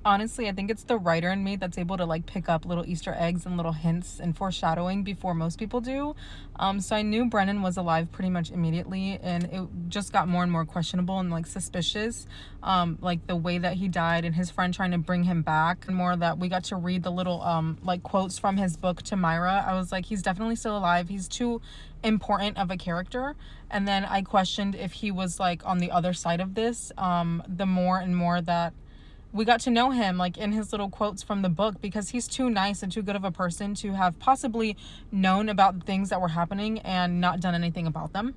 Honestly, I think it's the writer in me that's able to like pick up little Easter eggs and little hints and foreshadowing before most people do. So I knew Brennan was alive pretty much immediately, and it just got more and more questionable and like suspicious. Like the way that he died and his friend trying to bring him back, and more that we got to read the little like quotes from his book to Myra. I was like, he's definitely still alive. He's too important of a character. And then I questioned if he was like on the other side of this. The more and more that we got to know him, like in his little quotes from the book, because he's too nice and too good of a person to have possibly known about things that were happening and not done anything about them.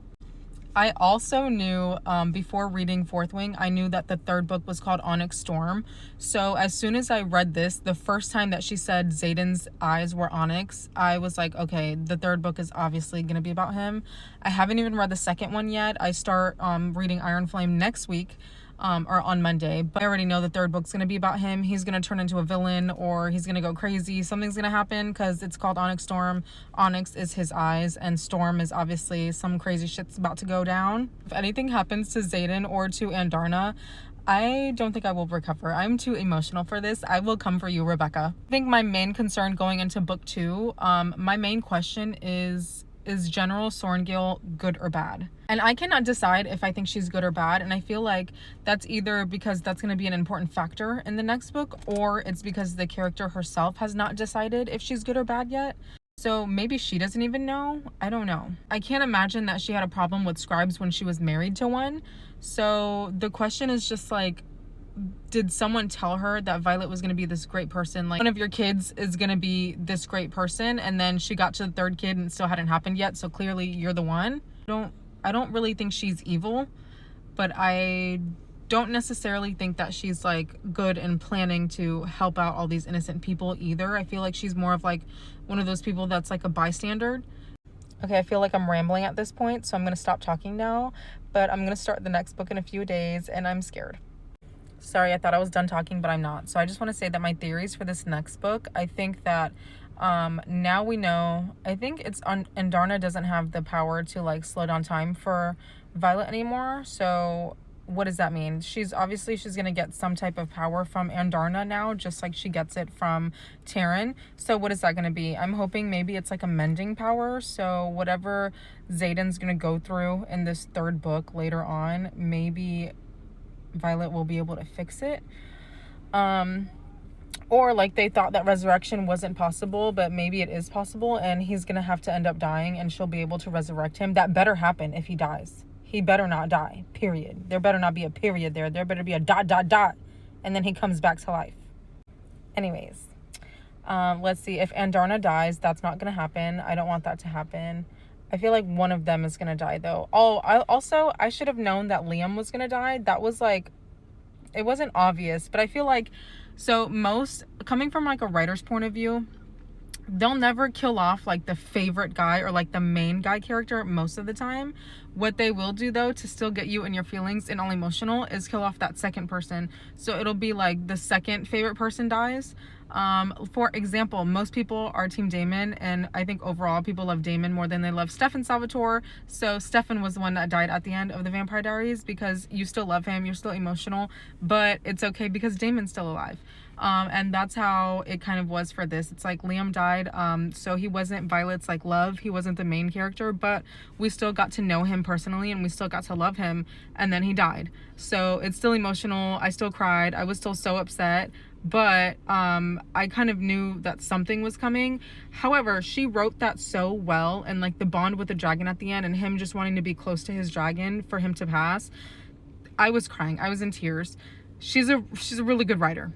I also knew, before reading Fourth Wing, I knew that the third book was called Onyx Storm. So as soon as I read this, the first time that she said Xaden's eyes were onyx, I was like, okay, the third book is obviously going to be about him. I haven't even read the second one yet. I start reading Iron Flame next week. Or on Monday, but I already know the third book's gonna be about him. He's gonna turn into a villain, or he's gonna go crazy. Something's gonna happen because it's called Onyx Storm. Onyx is his eyes, and Storm is obviously some crazy shit's about to go down. If anything happens to Xaden or to Andarna, I don't think I will recover. I'm too emotional for this. I will come for you, Rebecca. I think my main concern going into book 2, my main question is General Sorngill good or bad? And I cannot decide if I think she's good or bad, and I feel like that's either because that's going to be an important factor in the next book, or it's because the character herself has not decided if she's good or bad yet. So maybe she doesn't even know. I don't know. I can't imagine that she had a problem with scribes when she was married to one. So the question is just like, did someone tell her that Violet was going to be this great person? Like, one of your kids is going to be this great person, and then she got to the third kid and it still hadn't happened yet, so clearly you're the one. I don't really think she's evil, but I don't necessarily think that she's like good and planning to help out all these innocent people either. I feel like she's more of like one of those people that's like a bystander. Okay, I feel like I'm rambling at this point, so I'm going to stop talking now, but I'm going to start the next book in a few days, and I'm scared. Sorry, I thought I was done talking, but I'm not. So I just want to say that my theories for this next book, I think that now we know, I think it's on, Andarna doesn't have the power to like slow down time for Violet anymore. So what does that mean? She's gonna get some type of power from Andarna now, just like she gets it from Taryn. So what is that gonna be? I'm hoping maybe it's like a mending power. So whatever Xaden's gonna go through in this third book later on, maybe Violet will be able to fix it. Or like they thought that resurrection wasn't possible, but maybe it is possible, and he's gonna have to end up dying and she'll be able to resurrect him. That better happen if he dies. He better not die, period. There better not be a period there. There better be a ... and then he comes back to life. Anyways, let's see. If Andarna dies, that's not gonna happen. I don't want that to happen. I feel like one of them is gonna die though. Oh, I should have known that Liam was gonna die. That was like, it wasn't obvious, but I feel like, so most, coming from like a writer's point of view, they'll never kill off like the favorite guy or like the main guy character most of the time. What they will do though, to still get you in your feelings and all emotional, is kill off that second person. So it'll be like the second favorite person dies. For example, most people are Team Damon, and I think overall people love Damon more than they love Stefan Salvatore. So Stefan was the one that died at the end of the Vampire Diaries, because you still love him, you're still emotional, but it's okay because Damon's still alive. And that's how it kind of was for this. It's like Liam died, so he wasn't Violet's like love, he wasn't the main character, but we still got to know him personally and we still got to love him, and then he died. So it's still emotional. I still cried. I was still so upset, but I kind of knew that something was coming. However, she wrote that so well, and like the bond with the dragon at the end and him just wanting to be close to his dragon for him to pass. I was crying. I was in tears. She's a really good writer.